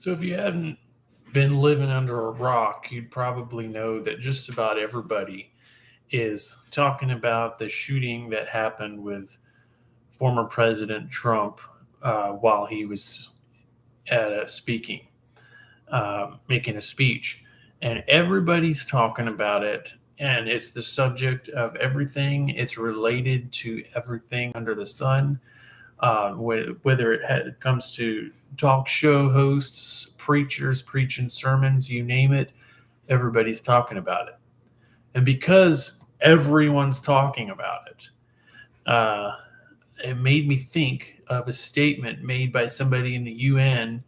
So, if you hadn't been living under a rock, you'd probably know that just about everybody is talking about the shooting that happened with former President Trump while he was at speaking, making a speech. And everybody's talking about it. And it's the subject of everything. It's related to everything under the sun, whether it comes to talk show hosts, preachers preaching sermons, you name it, everybody's talking about it. And because everyone's talking about it, uh, it made me think of a statement made by somebody in the UN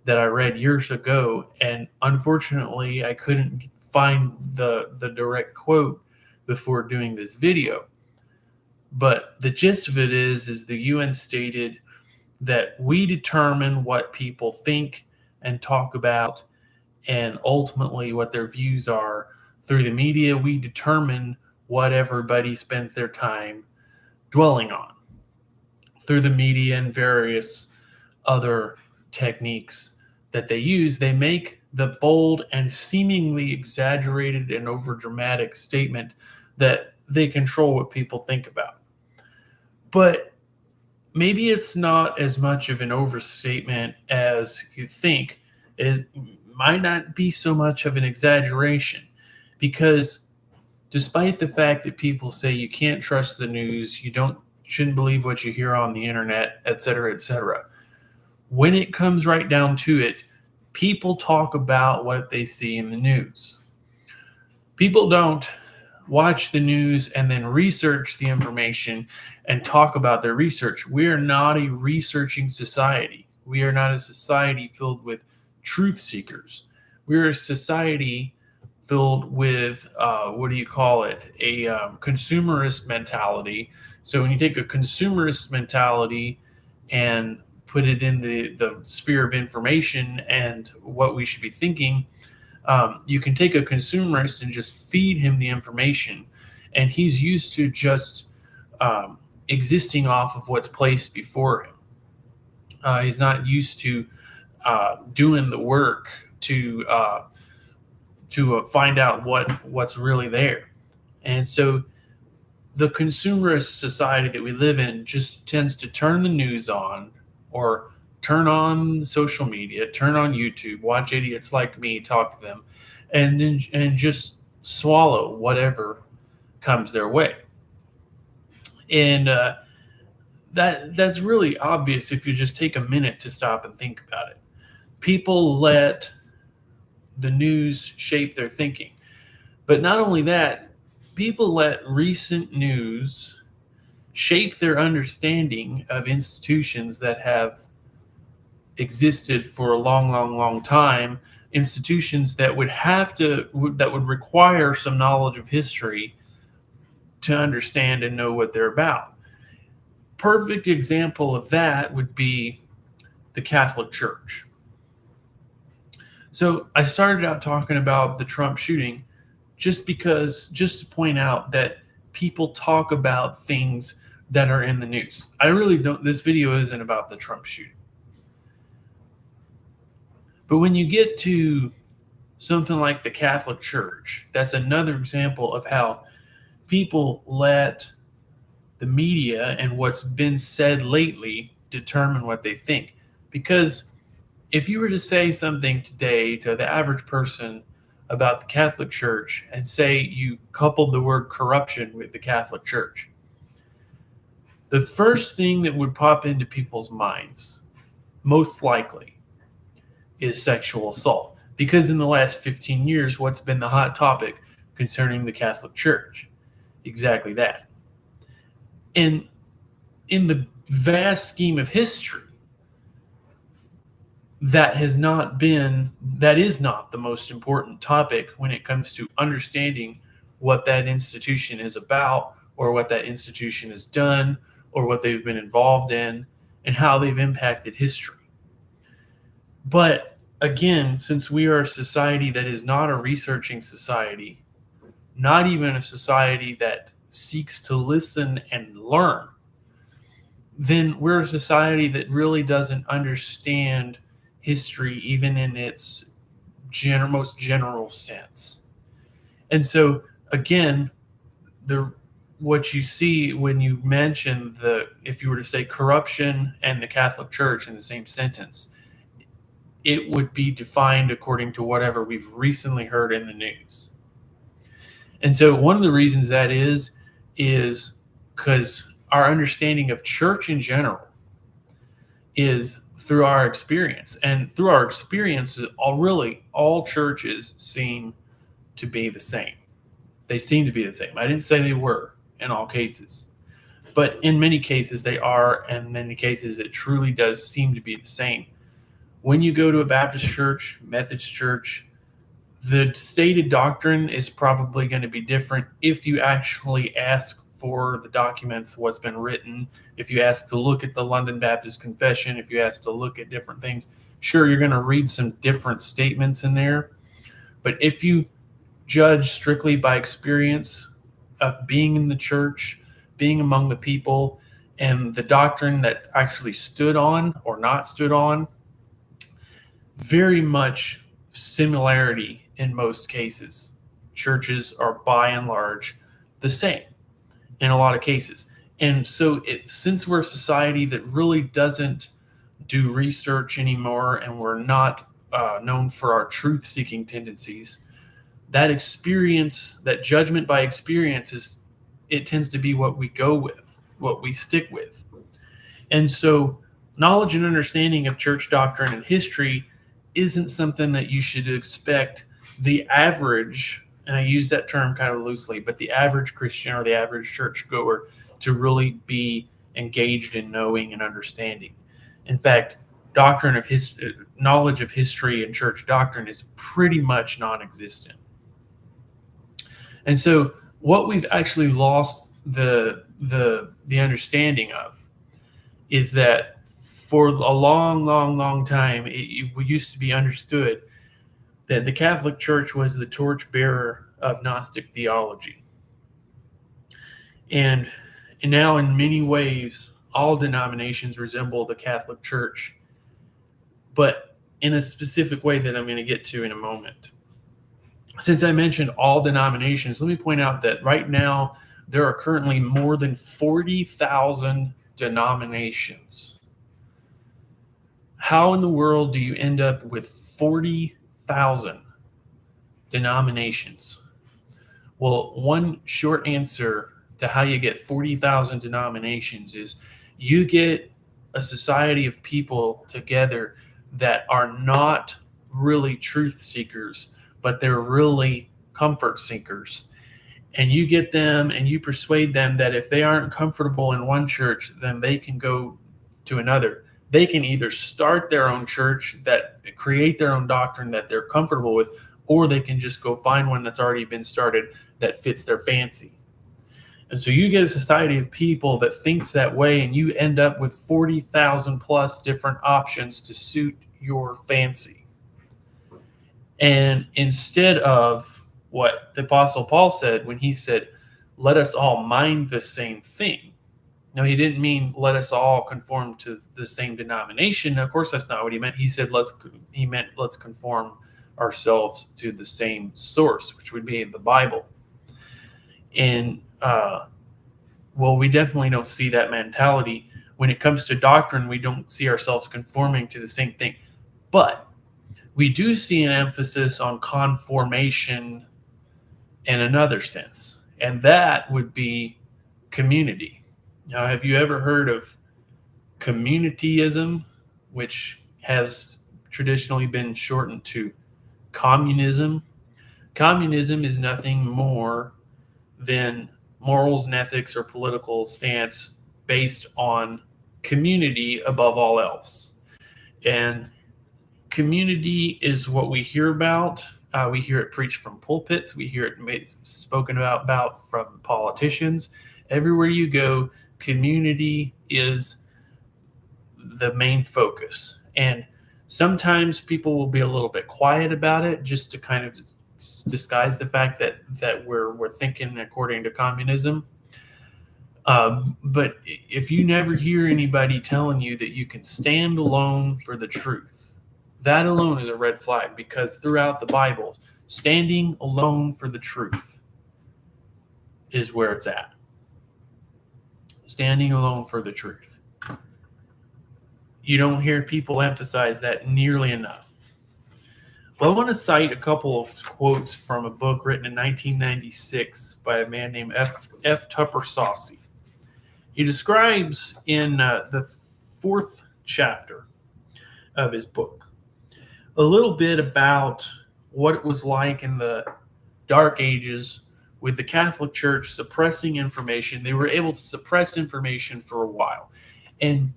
that I read years ago. And unfortunately, I couldn't find the direct quote before doing this video. But the gist of it is the UN stated that we determine what people think and talk about, and ultimately what their views are through the media. We determine what everybody spends their time dwelling on through the media and various other techniques that they use. They make the bold and seemingly exaggerated and overdramatic statement that they control what people think about. But maybe it's not as much of an overstatement as you think. It might not be so much of an exaggeration, because despite the fact that people say you can't trust the news, shouldn't believe what you hear on the internet, et cetera, when it comes right down to it, people talk about what they see in the news. People don't watch the news and then research the information and talk about their research. We are not a researching society. We are not a society filled with truth seekers. We're a society filled with, what do you call it? A consumerist mentality. So when you take a consumerist mentality and put it in the sphere of information and what we should be thinking, you can take a consumerist and just feed him the information, and he's used to just existing off of what's placed before him. He's not used to doing the work to find out what's really there. And so the consumerist society that we live in just tends to turn the news on, or turn on social media, turn on YouTube, watch idiots like me talk to them, and just swallow whatever comes their way. And that's really obvious if you just take a minute to stop and think about it. People let the news shape their thinking. But not only that, people let recent news shape their understanding of institutions that have existed for a long, long, long time, institutions that would require some knowledge of history to understand and know what they're about. Perfect example of that would be the Catholic Church. So I started out talking about the Trump shooting just to point out that people talk about things that are in the news. I really don't, this video isn't about the Trump shooting. But when you get to something like the Catholic Church, that's another example of how people let the media and what's been said lately determine what they think. Because if you were to say something today to the average person about the Catholic Church and say you coupled the word corruption with the Catholic Church, the first thing that would pop into people's minds, most likely, is sexual assault. Because in the last 15 years, what's been the hot topic concerning the Catholic Church? Exactly that. And in the vast scheme of history, that is not the most important topic when it comes to understanding what that institution is about, or what that institution has done, or what they've been involved in, and how they've impacted history. But again, since we are a society that is not a researching society, not even a society that seeks to listen and learn, then we're a society that really doesn't understand history, even in its most general sense. And so, again, the what you see when you mention if you were to say corruption and the Catholic Church in the same sentence, it would be defined according to whatever we've recently heard in the news. And so one of the reasons that is because our understanding of church in general is through our experience. And through our experience, all churches seem to be the same. They seem to be the same. I didn't say they were in all cases, but in many cases they are, and in many cases it truly does seem to be the same. When you go to a Baptist church, Methodist church, the stated doctrine is probably going to be different if you actually ask for the documents, what's been written. If you ask to look at the London Baptist Confession, if you ask to look at different things, sure, you're going to read some different statements in there. But if you judge strictly by experience of being in the church, being among the people, and the doctrine that's actually stood on or not stood on, very much similarity in most cases. Churches are by and large the same in a lot of cases. And so since we're a society that really doesn't do research anymore, and we're not known for our truth-seeking tendencies, that experience, that judgment by experience, it tends to be what we go with, what we stick with. And so knowledge and understanding of church doctrine and history isn't something that you should expect the average, and I use that term kind of loosely, but the average Christian or the average churchgoer to really be engaged in knowing and understanding. In fact, knowledge of history and church doctrine is pretty much non-existent. And so what we've actually lost the understanding of is that for a long time, it used to be understood that the Catholic Church was the torchbearer of Gnostic theology. And now in many ways, all denominations resemble the Catholic Church, but in a specific way that I'm going to get to in a moment. Since I mentioned all denominations, let me point out that right now there are currently more than 40,000 denominations. How in the world do you end up with 40,000 denominations? Well, one short answer to how you get 40,000 denominations is you get a society of people together that are not really truth seekers, but they're really comfort seekers. And you get them and you persuade them that if they aren't comfortable in one church, then they can go to another. They can either start their own church, that create their own doctrine that they're comfortable with, or they can just go find one that's already been started that fits their fancy. And so you get a society of people that thinks that way, and you end up with 40,000 plus different options to suit your fancy. And instead of what the Apostle Paul said when he said, let us all mind the same thing. Now, he didn't mean let us all conform to the same denomination. Of course, that's not what he meant. He said he meant let's conform ourselves to the same source, which would be the Bible. And well, we definitely don't see that mentality. When it comes to doctrine, we don't see ourselves conforming to the same thing. But we do see an emphasis on conformation in another sense, and that would be community. Now, have you ever heard of communityism, which has traditionally been shortened to communism? Communism is nothing more than morals and ethics or political stance based on community above all else. And community is what we hear about. We hear it preached from pulpits. We hear it spoken about from politicians. Everywhere you go, community is the main focus. And sometimes people will be a little bit quiet about it just to kind of disguise the fact that we're thinking according to communism. But if you never hear anybody telling you that you can stand alone for the truth, That alone is a red flag, because throughout the Bible, standing alone for the truth is where it's at. Standing alone for the truth. You don't hear people emphasize that nearly enough. Well, I want to cite a couple of quotes from a book written in 1996 by a man named F. Tupper Saucy. He describes in the 4th chapter of his book a little bit about what it was like in the Dark Ages with the Catholic Church suppressing information. They were able to suppress information for a while. And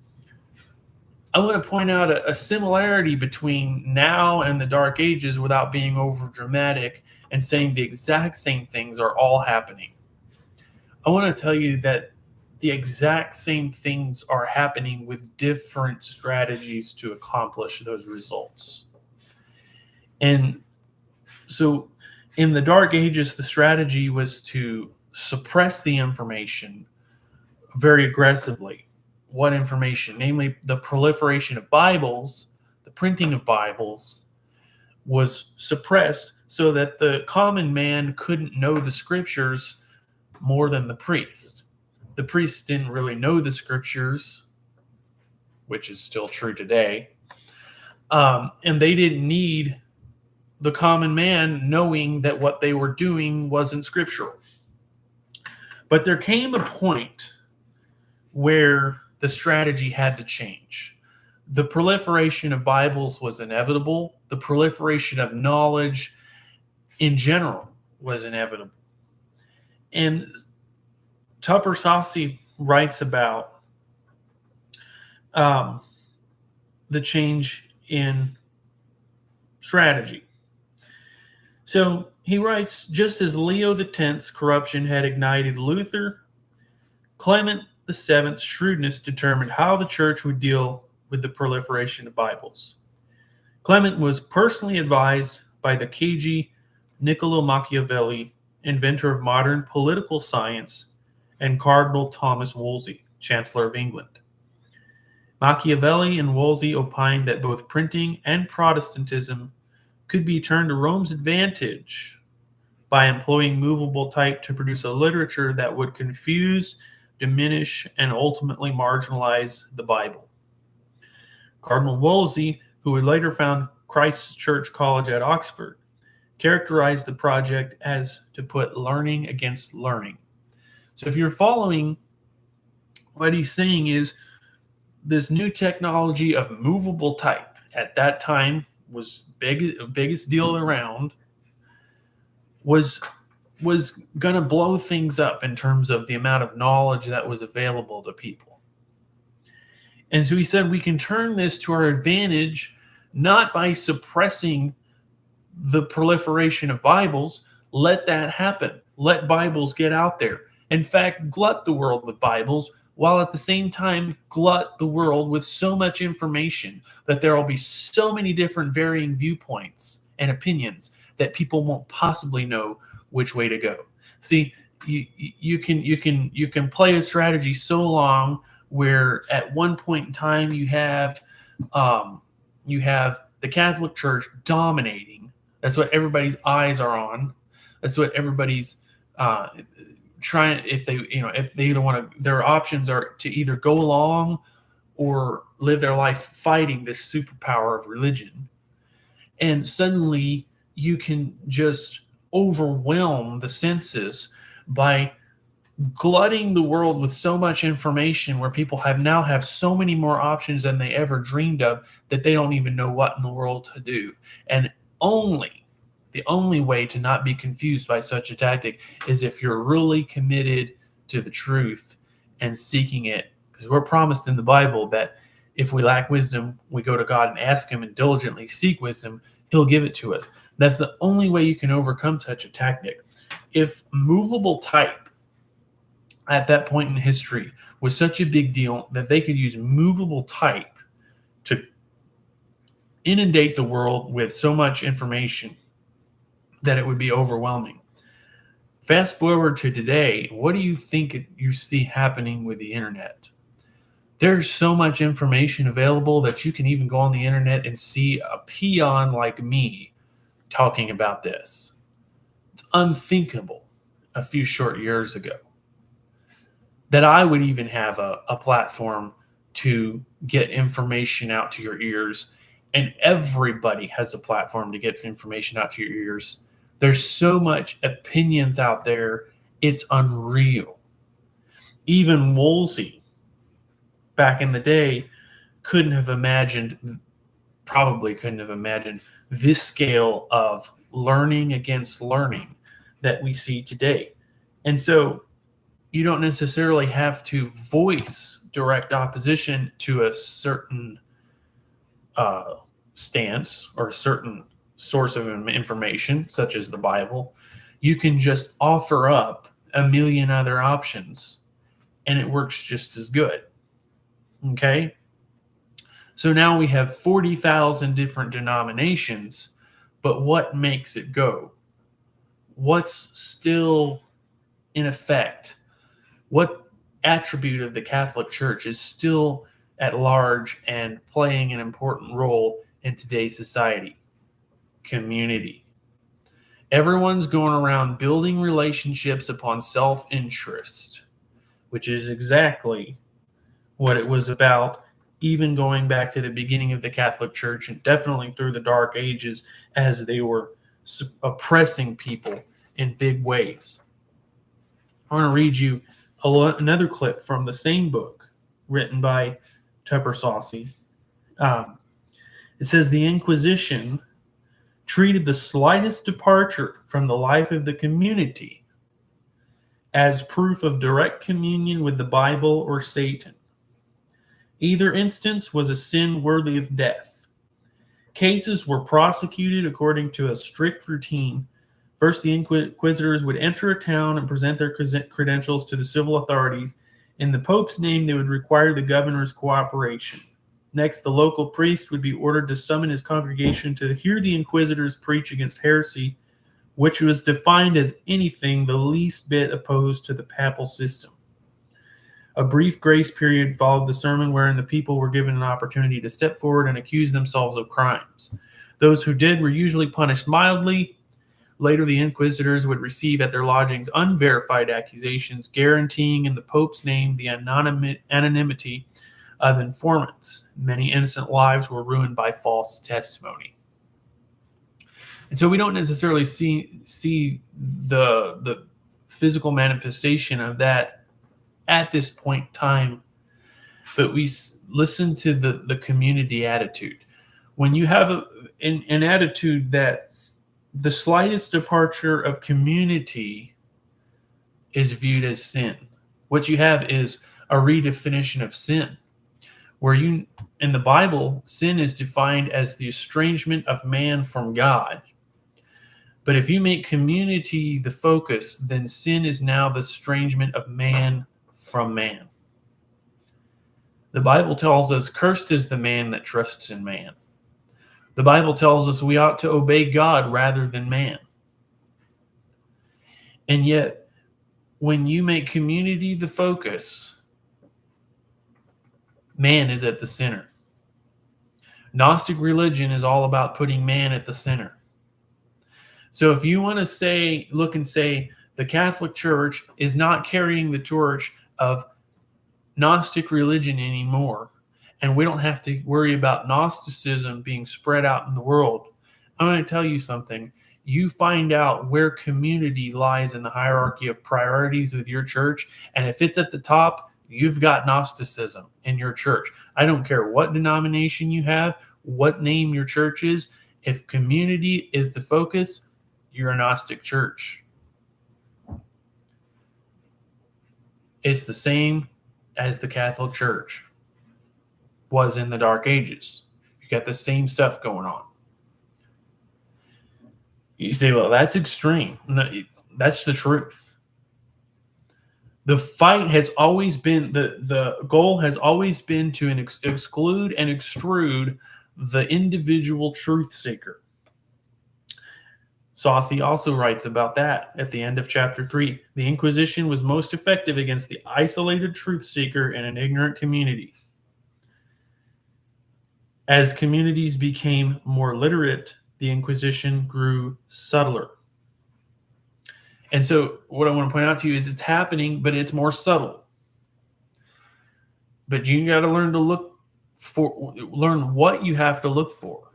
I want to point out a similarity between now and the Dark Ages without being over dramatic and saying the exact same things are all happening. I want to tell you that the exact same things are happening with different strategies to accomplish those results. And so in the Dark Ages, the strategy was to suppress the information very aggressively. What information? Namely, the proliferation of Bibles, the printing of Bibles, was suppressed so that the common man couldn't know the scriptures more than the priest. The priests didn't really know the scriptures, which is still true today, and they didn't need the common man knowing that what they were doing wasn't scriptural. But there came a point where the strategy had to change. The proliferation of Bibles was inevitable. The proliferation of knowledge in general was inevitable. And Tupper Saucy writes about the change in strategy. So he writes, just as Leo X's corruption had ignited Luther, Clement VII's shrewdness determined how the church would deal with the proliferation of Bibles. Clement was personally advised by the cagey Niccolo Machiavelli, inventor of modern political science, and Cardinal Thomas Wolsey, Chancellor of England. Machiavelli and Wolsey opined that both printing and Protestantism could be turned to Rome's advantage by employing movable type to produce a literature that would confuse, diminish, and ultimately marginalize the Bible. Cardinal Wolsey, who would later found Christ Church College at Oxford, characterized the project as to put learning against learning. So if you're following, what he's saying is this new technology of movable type at that time was biggest deal around, was going to blow things up in terms of the amount of knowledge that was available to people. And so he said we can turn this to our advantage, not by suppressing the proliferation of Bibles. Let that happen. Let Bibles get out there. In fact, glut the world with Bibles, while at the same time glut the world with so much information that there will be so many different varying viewpoints and opinions that people won't possibly know which way to go. See, you can play a strategy so long where at one point in time you have the Catholic Church dominating. That's what everybody's eyes are on. That's what everybody's trying. If they either want to, their options are to either go along or live their life fighting this superpower of religion. And suddenly you can just overwhelm the senses by glutting the world with so much information, where people now have so many more options than they ever dreamed of, that they don't even know what in the world to do. And the only way to not be confused by such a tactic is if you're really committed to the truth and seeking it. Because we're promised in the Bible that if we lack wisdom, we go to God and ask him and diligently seek wisdom, he'll give it to us. That's the only way you can overcome such a tactic. If movable type at that point in history was such a big deal that they could use movable type to inundate the world with so much information that it would be overwhelming. Fast forward to today, what do you think you see happening with the internet? There's so much information available that you can even go on the internet and see a peon like me talking about this. It's unthinkable a few short years ago that I would even have a platform to get information out to your ears. And everybody has a platform to get information out to your ears. There's so much opinions out there, it's unreal. Even Woolsey, back in the day, probably couldn't have imagined this scale of learning against learning that we see today. And so you don't necessarily have to voice direct opposition to a certain stance or a certain source of information, such as the Bible. You can just offer up a million other options and it works just as good. Okay? So now we have 40,000 different denominations, but what makes it go? What's still in effect? What attribute of the Catholic Church is still at large and playing an important role in today's society? Community. Everyone's going around building relationships upon self-interest, which is exactly what it was about, even going back to the beginning of the Catholic Church and definitely through the Dark Ages as they were oppressing people in big ways. I want to read you another clip from the same book written by Tupper Saucy. It says, the Inquisition treated the slightest departure from the life of the community as proof of direct communion with the Bible or Satan. Either instance was a sin worthy of death. Cases were prosecuted according to a strict routine. First, the inquisitors would enter a town and present their credentials to the civil authorities. In the Pope's name, they would require the governor's cooperation. Next, the local priest would be ordered to summon his congregation to hear the inquisitors preach against heresy, which was defined as anything the least bit opposed to the papal system. A brief grace period followed the sermon wherein the people were given an opportunity to step forward and accuse themselves of crimes. Those who did were usually punished mildly. Later, the inquisitors would receive at their lodgings unverified accusations, guaranteeing in the Pope's name the anonymity of informants. Many innocent lives were ruined by false testimony. And so we don't necessarily see the physical manifestation of that at this point in time, but we listen to the community attitude. When you have an attitude that the slightest departure of community is viewed as sin, what you have is a redefinition of sin, where in the Bible, sin is defined as the estrangement of man from God. But if you make community the focus, then sin is now the estrangement of man from man. The Bible tells us, cursed is the man that trusts in man. The Bible tells us we ought to obey God rather than man. And yet, when you make community the focus, man is at the center. Gnostic religion is all about putting man at the center. So if you want to look and say the Catholic Church is not carrying the torch of Gnostic religion anymore, and we don't have to worry about Gnosticism being spread out in the world, I'm going to tell you something. You find out where community lies in the hierarchy of priorities with your church, and if it's at the top, you've got Gnosticism in your church. I don't care what denomination you have, what name your church is. If community is the focus, you're a Gnostic church. It's the same as the Catholic Church was in the Dark Ages. You got the same stuff going on. You say, well, that's extreme. No, that's the truth. The fight has always been, the goal has always been to exclude and extrude the individual truth seeker. Saucy also writes about that at the end of chapter 3. The Inquisition was most effective against the isolated truth seeker in an ignorant community. As communities became more literate, the Inquisition grew subtler. And so, what I want to point out to you is it's happening, but it's more subtle. But you got to learn to learn what you have to look for.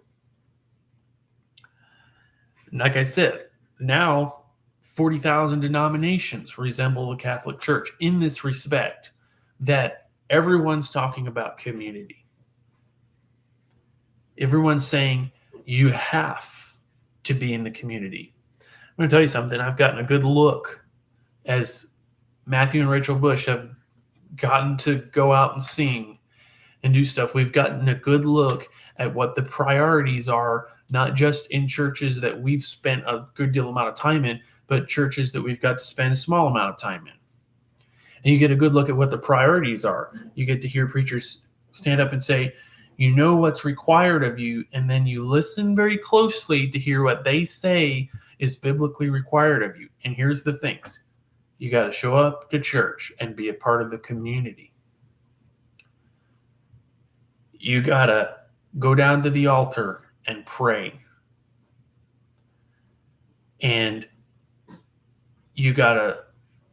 Like I said, now 40,000 denominations resemble the Catholic Church in this respect, that everyone's talking about community. Everyone's saying you have to be in the community. I'm going to tell you something. I've gotten a good look as Matthew and Rachel Bush have gotten to go out and sing and do stuff. We've gotten a good look at what the priorities are, not just in churches that we've spent a good deal amount of time in, but churches that we've got to spend a small amount of time in. And you get a good look at what the priorities are. You get to hear preachers stand up and say, you know what's required of you, and then you listen very closely to hear what they say is biblically required of you. And here's the things. You got to show up to church and be a part of the community. You got to go down to the altar and pray. And you got to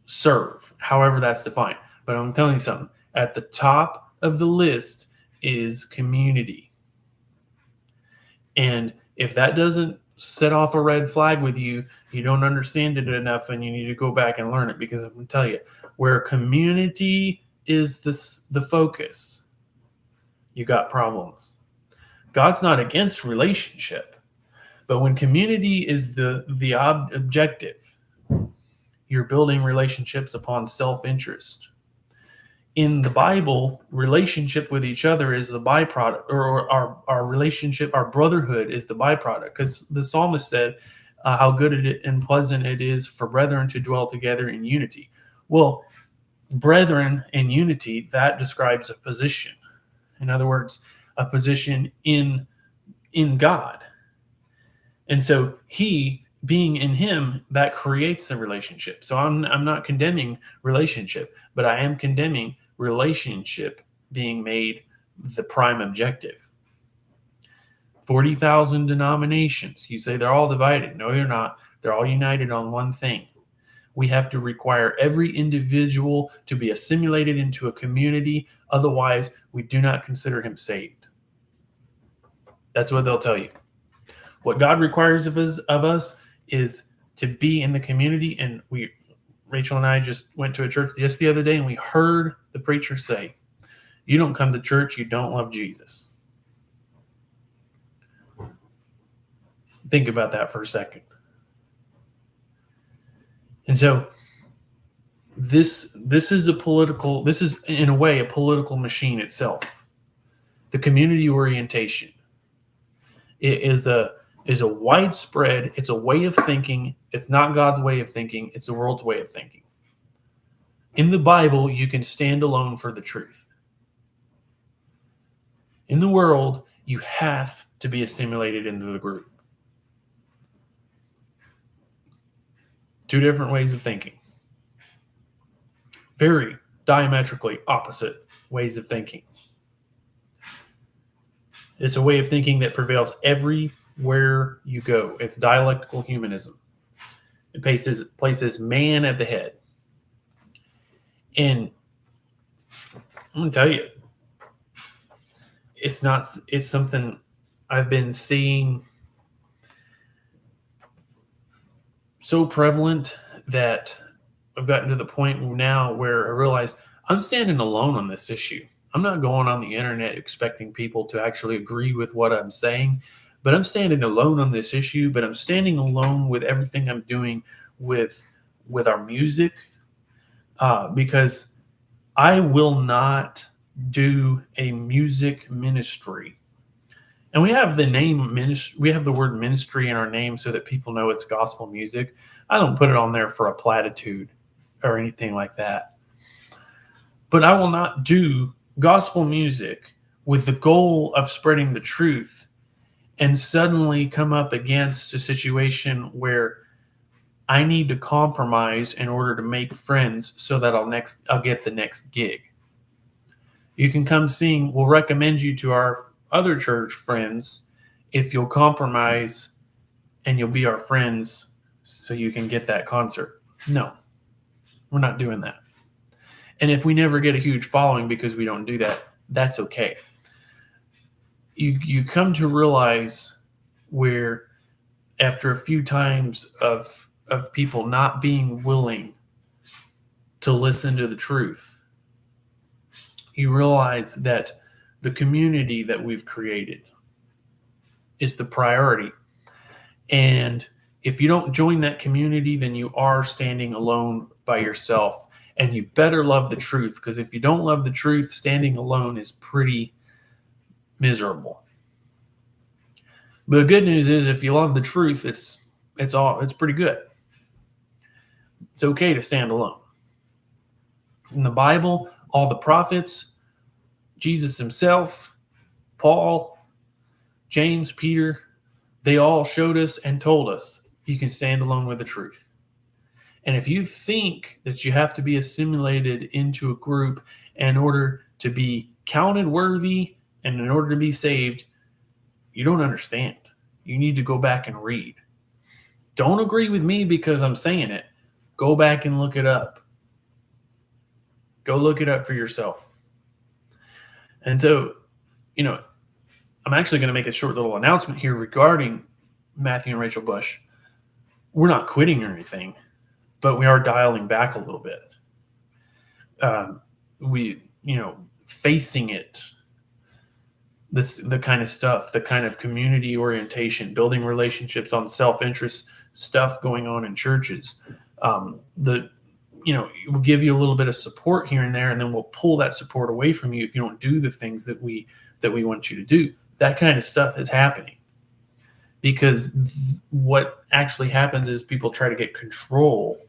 serve, however that's defined. But I'm telling you something. At the top of the list is community. And if that doesn't set off a red flag with you, you don't understand it enough, and you need to go back and learn it. Because I'm going to tell you, where community is the focus, you got problems. God's not against relationship, but when community is the objective, you're building relationships upon self-interest. In the Bible, relationship with each other is the byproduct, or our relationship, our brotherhood is the byproduct, because the psalmist said how good and pleasant it is for brethren to dwell together in unity. Well, brethren and unity, that describes a position. In other words, a position in God. And so he, being in him, that creates a relationship. So I'm not condemning relationship, but I am condemning relationship being made the prime objective. 40,000 denominations. You say they're all divided. No, they're not. They're all united on one thing. We have to require every individual to be assimilated into a community. Otherwise, we do not consider him saved. That's what they'll tell you. What God requires of us is to be in the community. And Rachel and I just went to a church just the other day, and we heard the preacher say, you don't come to church, you don't love Jesus. Think about that for a second. And so this is in a way a political machine itself. The community orientation. It is a widespread, it's a way of thinking. It's not God's way of thinking, it's the world's way of thinking. In the Bible, you can stand alone for the truth. In the world, you have to be assimilated into the group. Two different ways of thinking. Very diametrically opposite ways of thinking. It's a way of thinking that everywhere you go. It's dialectical humanism. It places man at the head. And I'm going to tell you, it's something I've been seeing so prevalent that I've gotten to the point now where I realize I'm standing alone on this issue. I'm not going on the internet expecting people to actually agree with what I'm saying, but I'm standing alone on this issue. But I'm standing alone with everything I'm doing with our music, because I will not do a music ministry. And we have the name ministry. We have the word ministry in our name so that people know it's gospel music. I don't put it on there for a platitude or anything like that. But I will not do gospel music with the goal of spreading the truth and suddenly come up against a situation where I need to compromise in order to make friends so that I'll get the next gig. You can come sing. We'll recommend you to other church friends if you'll compromise and you'll be our friends so you can get that concert. No, we're not doing that. And if we never get a huge following because we don't do that, that's okay. You come to realize where after a few times of people not being willing to listen to the truth, you realize that the community that we've created is the priority. And if you don't join that community, then you are standing alone by yourself. And you better love the truth, because if you don't love the truth, standing alone is pretty miserable. But the good news is, if you love the truth, it's pretty good. It's okay to stand alone. In the Bible, all the prophets, Jesus himself, Paul, James, Peter, they all showed us and told us you can stand alone with the truth. And if you think that you have to be assimilated into a group in order to be counted worthy and in order to be saved, you don't understand. You need to go back and read. Don't agree with me because I'm saying it. Go back and look it up. Go look it up for yourself. And so, I'm actually going to make a short little announcement here regarding Matthew and Rachel Bush. We're not quitting or anything, but we are dialing back a little bit. Facing it, the kind of stuff, the kind of community orientation, building relationships on self-interest stuff going on in churches. We'll give you a little bit of support here and there, and then we'll pull that support away from you if you don't do the things that we want you to do. That kind of stuff is happening because what actually happens is people try to get control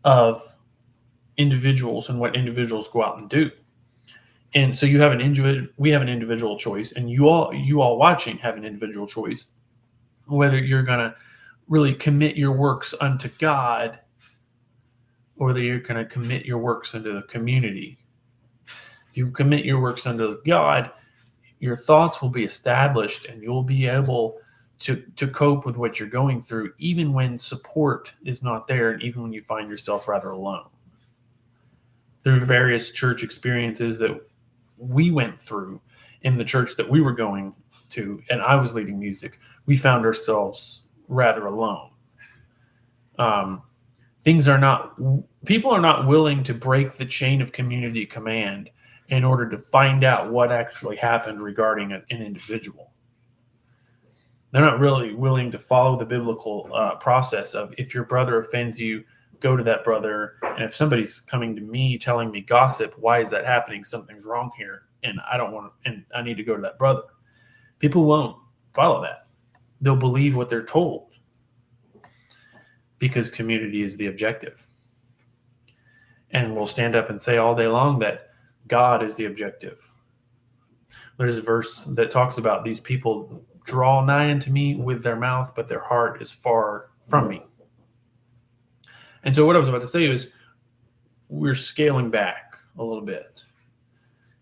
of individuals and what individuals go out and do. And so we have an individual choice, and you all watching have an individual choice, whether you're going to really commit your works unto God or whether you're going to commit your works unto the community. If you commit your works unto God, your thoughts will be established and you'll be able to cope with what you're going through, even when support is not there and even when you find yourself rather alone. Through various church experiences that we went through in the church that we were going to, and I was leading music, we found ourselves rather alone. People are not willing to break the chain of community command in order to find out what actually happened regarding an individual. They're not really willing to follow the biblical process of, if your brother offends you, go to that brother. And if somebody's coming to me telling me gossip, why is that happening? Something's wrong here, and I need to go to that brother. People won't follow that. They'll believe what they're told because community is the objective. And we'll stand up and say all day long that God is the objective. There's a verse that talks about these people draw nigh unto me with their mouth, but their heart is far from me. And so what I was about to say is we're scaling back a little bit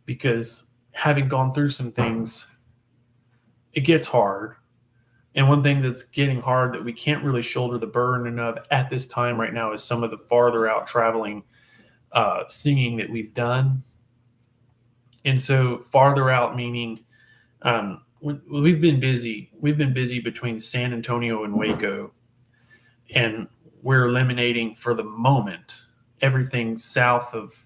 because having gone through some things, it gets hard. And one thing that's getting hard that we can't really shoulder the burden of at this time right now is some of the farther out traveling singing that we've done. And so farther out meaning we've been busy. We've been busy between San Antonio and Waco, and we're eliminating for the moment everything south of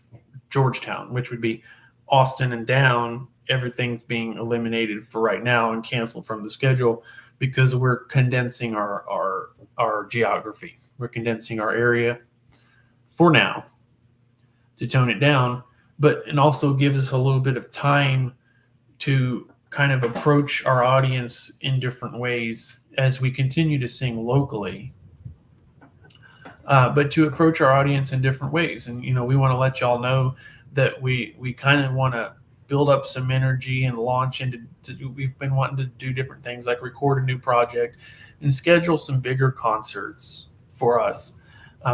Georgetown, which would be Austin and down. Everything's being eliminated for right now and canceled from the schedule because we're condensing our geography. We're condensing our area for now to tone it down, but it also gives us a little bit of time to kind of approach our audience in different ways as we continue to sing locally, but to approach our audience in different ways. And, we want to let y'all know that we kind of want to build up some energy and launch we've been wanting to do different things like record a new project and schedule some bigger concerts for us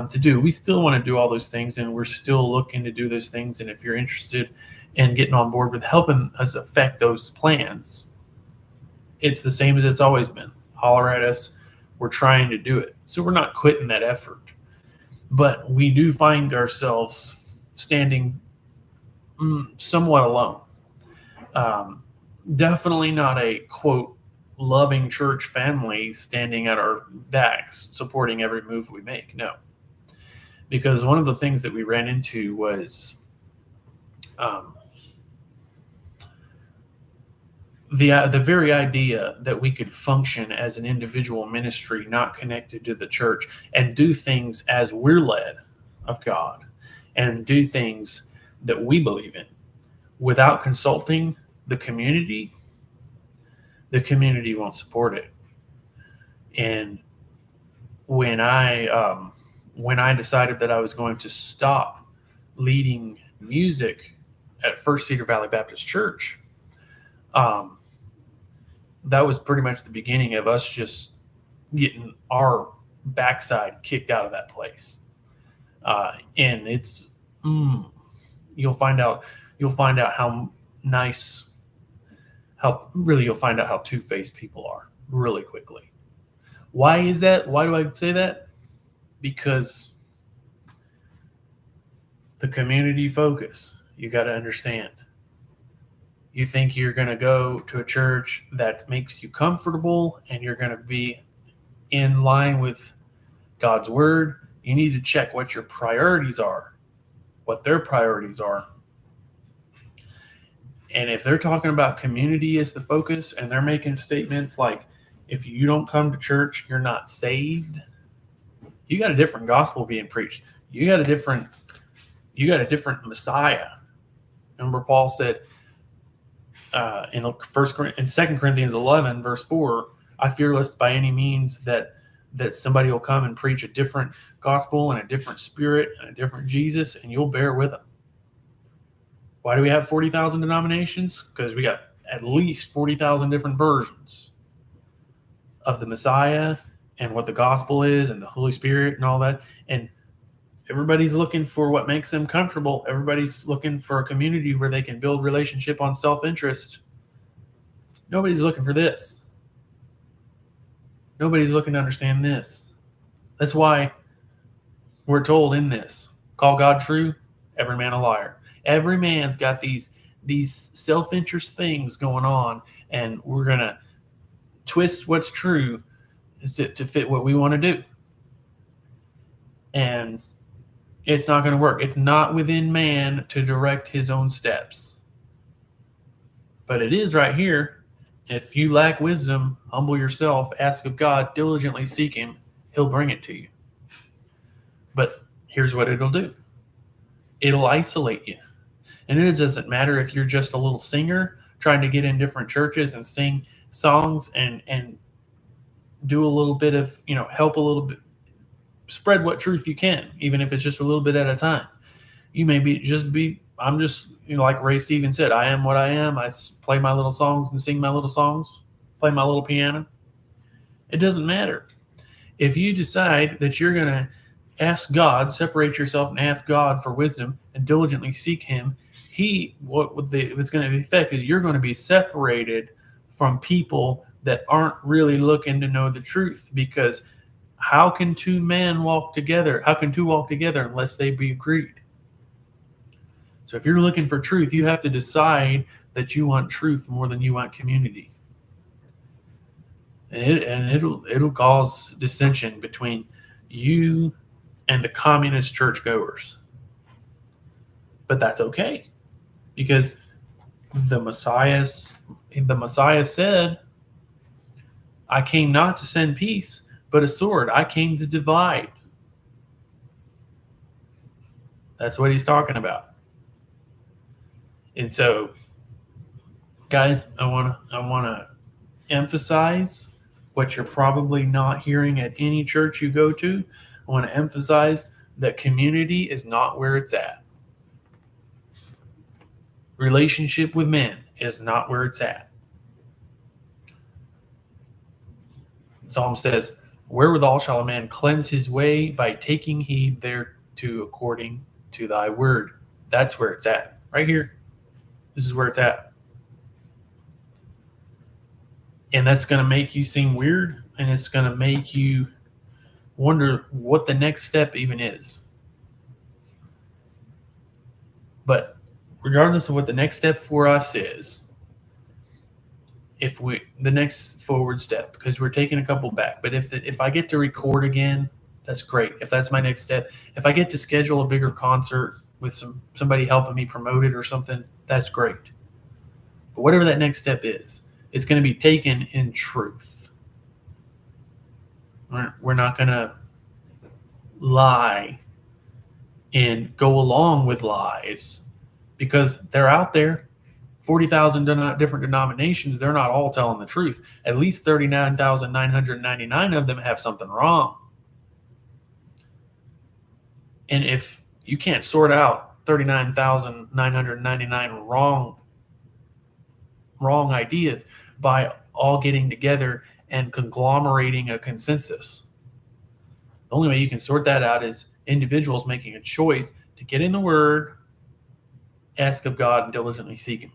to do. We still want to do all those things, and we're still looking to do those things. And if you're interested in getting on board with helping us affect those plans, it's the same as it's always been. Holler at us. We're trying to do it. So we're not quitting that effort. But we do find ourselves standing somewhat alone. Um, Definitely not a, quote, loving church family standing at our backs, supporting every move we make. No. Because one of the things that we ran into was um, the very idea that we could function as an individual ministry not connected to the church and do things as we're led of God and do things that we believe in without consulting the community won't support it. And when I decided that I was going to stop leading music at First Cedar Valley Baptist Church, um, that was pretty much the beginning of us just getting our backside kicked out of that place. And it's you'll find out how nice, how really you'll find out how two-faced people are really quickly. Why is that? Why do I say that? Because the community focus, you got to understand. You think you're going to go to a church that makes you comfortable and you're going to be in line with God's word. You need to check what your priorities are, what their priorities are. And if they're talking about community as the focus and they're making statements like, if you don't come to church, you're not saved, you got a different gospel being preached. You got a different Messiah. Remember, Paul said in 2 Corinthians 11, verse 4, I fear lest by any means that somebody will come and preach a different gospel and a different spirit and a different Jesus, and you'll bear with them. Why do we have 40,000 denominations? Because we got at least 40,000 different versions of the Messiah and what the gospel is and the Holy Spirit and all that. And everybody's looking for what makes them comfortable. Everybody's looking for a community where they can build relationship on self-interest. Nobody's looking for this. Nobody's looking to understand this. That's why we're told in this, call God true, every man a liar. Every man's got these self-interest things going on, and we're going to twist what's true to fit what we want to do. And it's not going to work. It's not within man to direct his own steps. But it is right here. If you lack wisdom, humble yourself, ask of God, diligently seek him, he'll bring it to you. But here's what it'll do. It'll isolate you. And it doesn't matter if you're just a little singer trying to get in different churches and sing songs and do a little bit of, help a little bit, spread what truth you can, even if it's just a little bit at a time. You may I'm just, like Ray Stevens said, I am what I am. I play my little songs and sing my little songs, play my little piano. It doesn't matter. If you decide that you're going to ask God, separate yourself and ask God for wisdom and diligently seek him, what's going to affect is you're going to be separated from people that aren't really looking to know the truth. Because how can two men walk together? How can two walk together unless they be agreed? So if you're looking for truth, you have to decide that you want truth more than you want community. And it'll cause dissension between you and the communist churchgoers. But that's okay, because the Messiah said, I came not to send peace, but a sword. I came to divide. That's what he's talking about. And so, guys, I want to emphasize what you're probably not hearing at any church you go to. I want to emphasize that community is not where it's at. Relationship with men is not where it's at. Psalm says, wherewithal shall a man cleanse his way? By taking heed thereto according to thy word. That's where it's at. Right here. This is where it's at. And that's going to make you seem weird, and it's going to make you wonder what the next step even is. But regardless of what the next step for us is, if we the next forward step, because we're taking a couple back, but if I get to record again, that's great. If that's my next step, if I get to schedule a bigger concert with somebody helping me promote it or something, that's great. But whatever that next step is, it's going to be taken in truth. We're not going to lie and go along with lies because they're out there. 40,000 different denominations, they're not all telling the truth. At least 39,999 of them have something wrong. And if you can't sort out 39,999 wrong ideas by all getting together and conglomerating a consensus, the only way you can sort that out is individuals making a choice to get in the Word, ask of God, and diligently seek Him.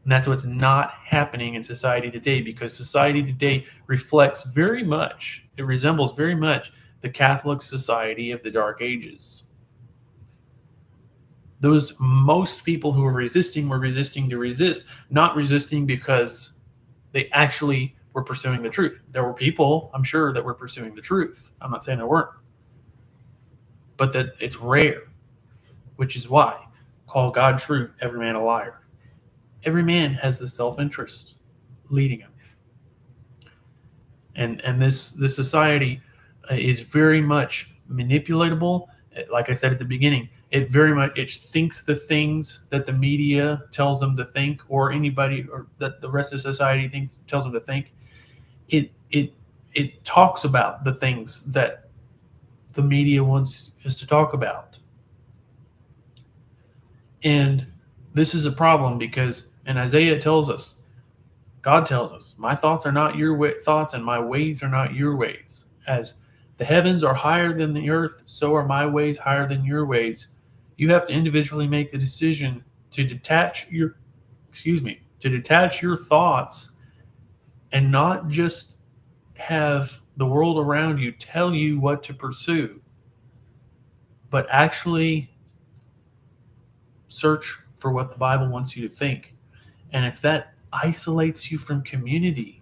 And that's what's not happening in society today, because society today reflects very much, it resembles very much the Catholic society of the Dark Ages. Those most people who were resisting to resist, not resisting because they actually were pursuing the truth. There were people, I'm sure, that were pursuing the truth. I'm not saying there weren't. But that it's rare, which is why call God true, every man a liar. Every man has the self-interest leading him. And this society is very much manipulatable. Like I said at the beginning, it thinks the things that the media tells them to think, or anybody, or that the rest of society tells them to think. It talks about the things that the media wants us to talk about. And this is a problem because, and Isaiah tells us, God tells us, my thoughts are not your thoughts, and my ways are not your ways. As the heavens are higher than the earth, so are my ways higher than your ways. You have to individually make the decision to detach your thoughts and not just have the world around you tell you what to pursue, but actually search for what the Bible wants you to think. And if that isolates you from community,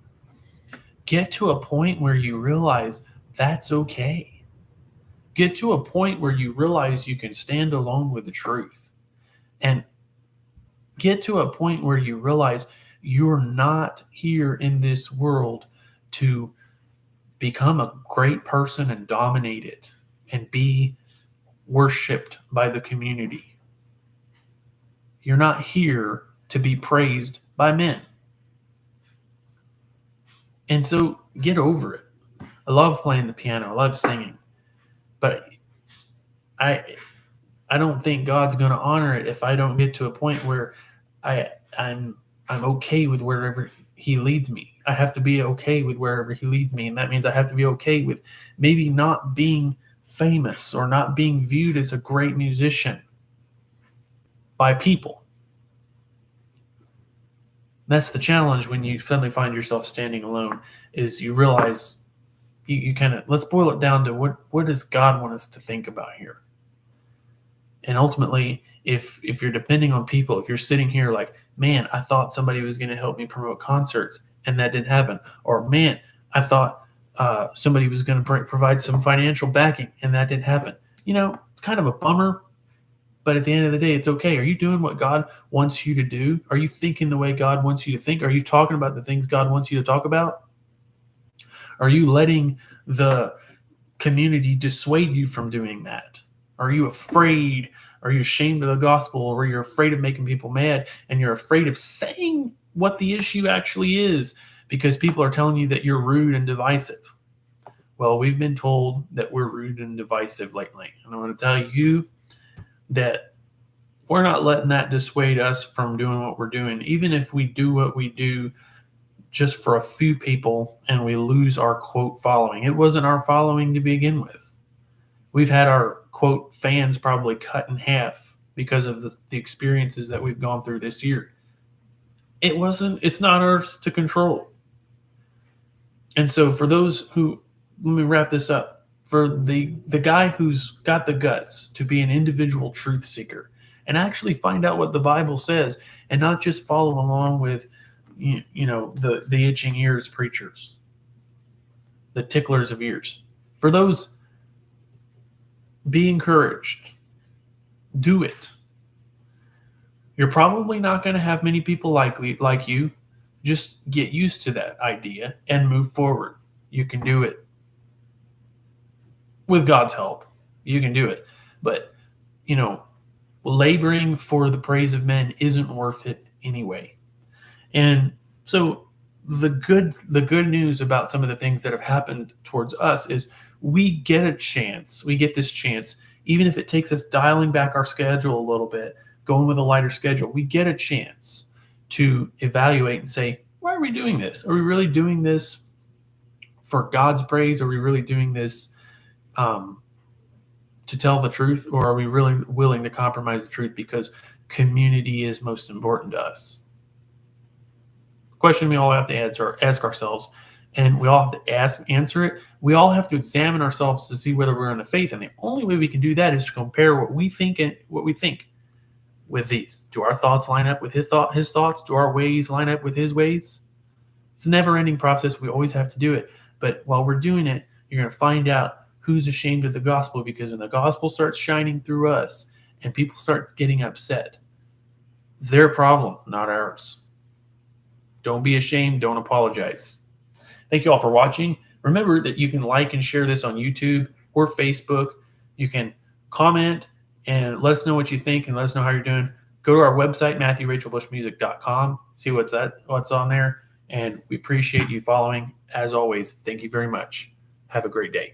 get to a point where you realize that's okay. Get to a point where you realize you can stand alone with the truth. And get to a point where you realize you're not here in this world to become a great person and dominate it and be worshipped by the community. You're not here to be praised by men. And so get over it. I love playing the piano. I love singing. But I don't think God's going to honor it if I don't get to a point where I'm okay with wherever He leads me. I have to be okay with wherever He leads me. And that means I have to be okay with maybe not being famous or not being viewed as a great musician by people. That's the challenge when you suddenly find yourself standing alone, is you realize you kind of, let's boil it down to what does God want us to think about here? And ultimately, if you're depending on people, if you're sitting here like, man, I thought somebody was going to help me promote concerts and that didn't happen. Or, man, I thought somebody was going to provide some financial backing and that didn't happen. It's kind of a bummer. But at the end of the day, it's okay. Are you doing what God wants you to do? Are you thinking the way God wants you to think? Are you talking about the things God wants you to talk about? Are you letting the community dissuade you from doing that? Are you afraid? Are you ashamed of the gospel? Or you're afraid of making people mad and you're afraid of saying what the issue actually is because people are telling you that you're rude and divisive? Well, we've been told that we're rude and divisive lately. And I want to tell you that we're not letting that dissuade us from doing what we're doing. Even if we do what we do just for a few people and we lose our quote following. It wasn't our following to begin with. We've had our quote fans probably cut in half because of the experiences that we've gone through this year. It's not ours to control. And so for those who, let me wrap this up. For the guy who's got the guts to be an individual truth seeker and actually find out what the Bible says and not just follow along with the itching ears preachers, the ticklers of ears. For those, be encouraged. Do it. You're probably not going to have many people like you. Just get used to that idea and move forward. You can do it. With God's help, you can do it. But, laboring for the praise of men isn't worth it anyway. And so the good news about some of the things that have happened towards us is we get this chance, even if it takes us dialing back our schedule a little bit, going with a lighter schedule, we get a chance to evaluate and say, why are we doing this? Are we really doing this for God's praise? Are we really doing this to tell the truth? Or are we really willing to compromise the truth because community is most important to us? Question we all have to ask ourselves, and we all have to answer it. We all have to examine ourselves to see whether we're in the faith, and the only way we can do that is to compare what we think with these. Do our thoughts line up with his thoughts? Do our ways line up with his ways? It's a never-ending process. We always have to do it. But while we're doing it, you're going to find out who's ashamed of the gospel, because when the gospel starts shining through us and people start getting upset, it's their problem, not ours. Don't be ashamed. Don't apologize. Thank you all for watching. Remember that you can like and share this on YouTube or Facebook. You can comment and let us know what you think and let us know how you're doing. Go to our website, MatthewRachelBushMusic.com. See what's on there. And we appreciate you following. As always, thank you very much. Have a great day.